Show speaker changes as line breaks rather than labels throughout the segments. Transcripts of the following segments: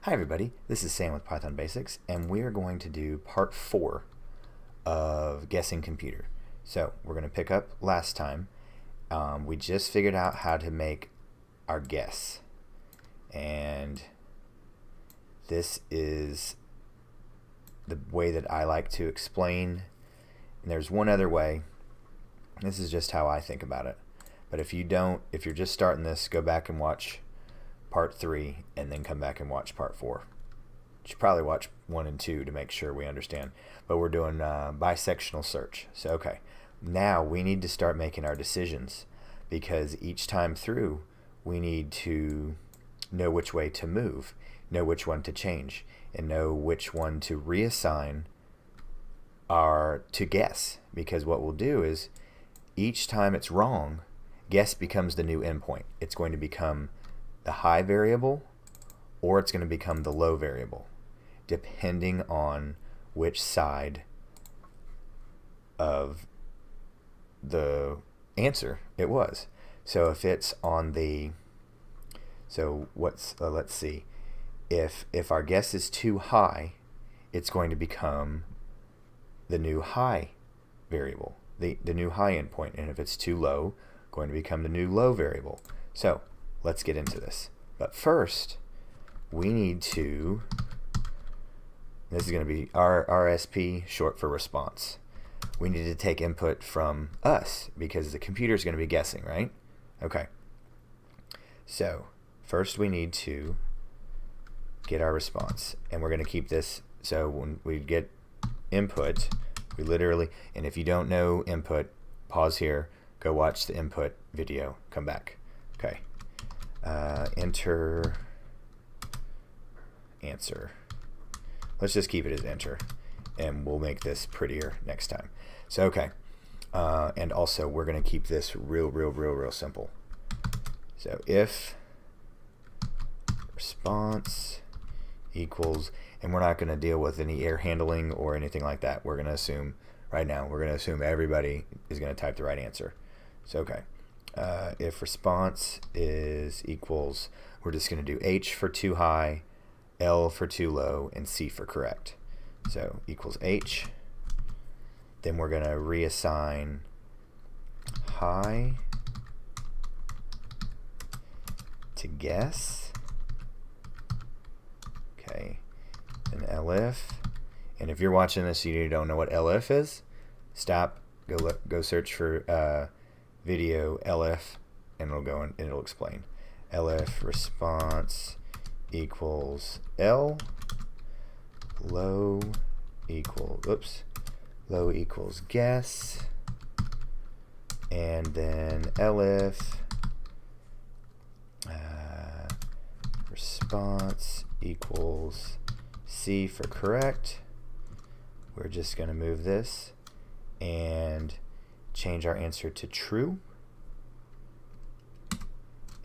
Hi everybody, this is Sam with Python Basics, and we are going to do part 4 of Guessing Computer. So we're going to pick up last time. We just figured out how to make our guess, and this is the way that I like to explain. And there's one other way. This is just how I think about it. But if you're just starting this, go back and watch part 3 and then come back and watch part 4. You should probably watch 1 and 2 to make sure we understand. But we're doing bisectional search. So okay, now we need to start making our decisions, because each time through we need to know which way to move, know which one to change, and know which one to reassign to guess. Because what we'll do is each time it's wrong, guess becomes the new endpoint. It's going to become the high variable, or it's going to become the low variable, depending on which side of the answer it was. So if it's on the, let's see, if our guess is too high, it's going to become the new high variable, the new high endpoint, and if it's too low, going to become the new low variable. So let's get into this. But first, we need to, this is going to be RSP, short for response. We need to take input from us, because the computer is going to be guessing, right? Okay. So first we need to get our response, and we're going to keep this. So when we get input, we literally, and if you don't know input, pause here, go watch the input video, come back. Okay. Enter answer. Let's just keep it as enter, and we'll make this prettier next time. So okay, and also we're going to keep this real simple. So if response equals, and we're not going to deal with any error handling or anything like that. We're going to assume right now, we're going to assume everybody is going to type the right answer. So okay. If response is equals, we're just going to do H for too high, L for too low, and C for correct. So equals H. Then we're going to reassign high to guess. Okay. And LF. And if you're watching this, you don't know what LF is, stop. Go search for video LF, and it'll go and it'll explain. LF response equals L, low equals guess, and then LF response equals C for correct. We're just going to move this and change our answer to true,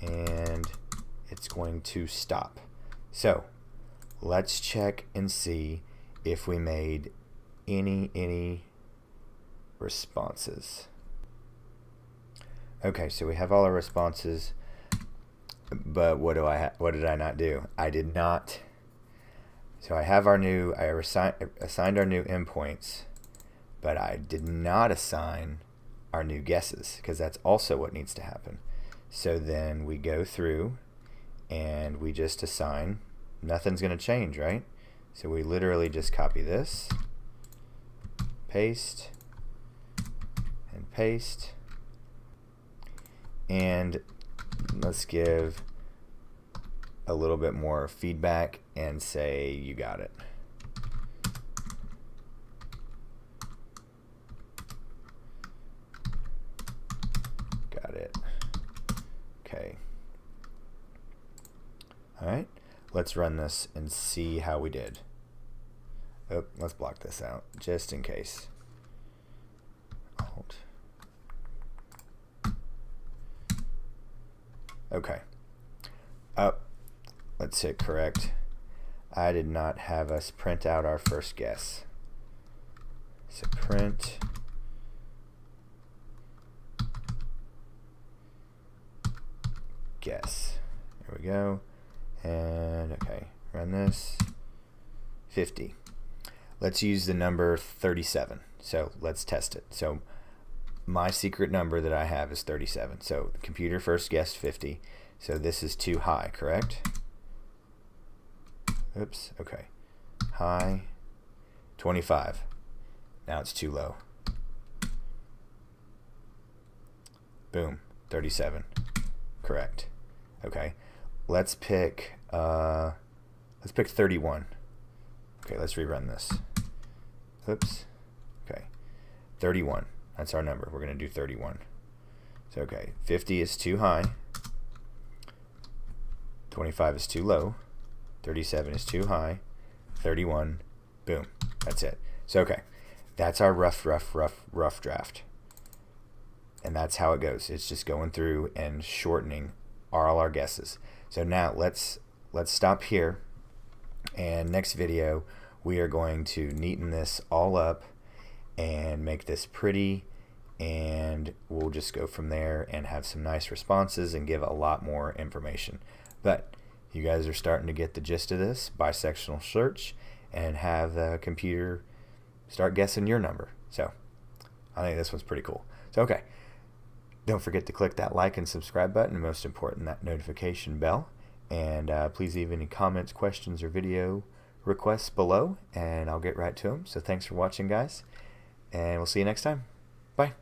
and it's going to stop. So let's check and see if we made any responses. Okay, so we have all our responses, but what did I not do? I did not. So I have assigned our new endpoints, but I did not assign our new guesses, because that's also what needs to happen. So then we go through and we just assign. Nothing's going to change, right? So we literally just copy this, paste, and paste, and let's give a little bit more feedback and say you got it. Okay. Alright, let's run this and see how we did. Oh, let's block this out just in case. Alt. Okay. Let's hit correct. I did not have us print out our first guess. So print guess. There we go. And okay, run this, 50. Let's use the number 37. So let's test it. So my secret number that I have is 37. So the computer first guessed 50. So this is too high, correct? Oops, okay. High, 25. Now it's too low. Boom, 37. Correct. Okay. Let's pick 31. Okay, let's rerun this. Oops. Okay. 31. That's our number. We're going to do 31. So okay, 50 is too high. 25 is too low. 37 is too high. 31. Boom. That's it. So okay, that's our rough draft. And that's how it goes. It's just going through and shortening all our guesses. So now let's stop here, and next video we are going to neaten this all up and make this pretty, and we'll just go from there and have some nice responses and give a lot more information. But you guys are starting to get the gist of this bisectional search and have the computer start guessing your number. So I think this one's pretty cool. So okay, don't forget to click that like and subscribe button, and most important, that notification bell. And please leave any comments, questions, or video requests below, and I'll get right to them. So thanks for watching, guys, and we'll see you next time. Bye.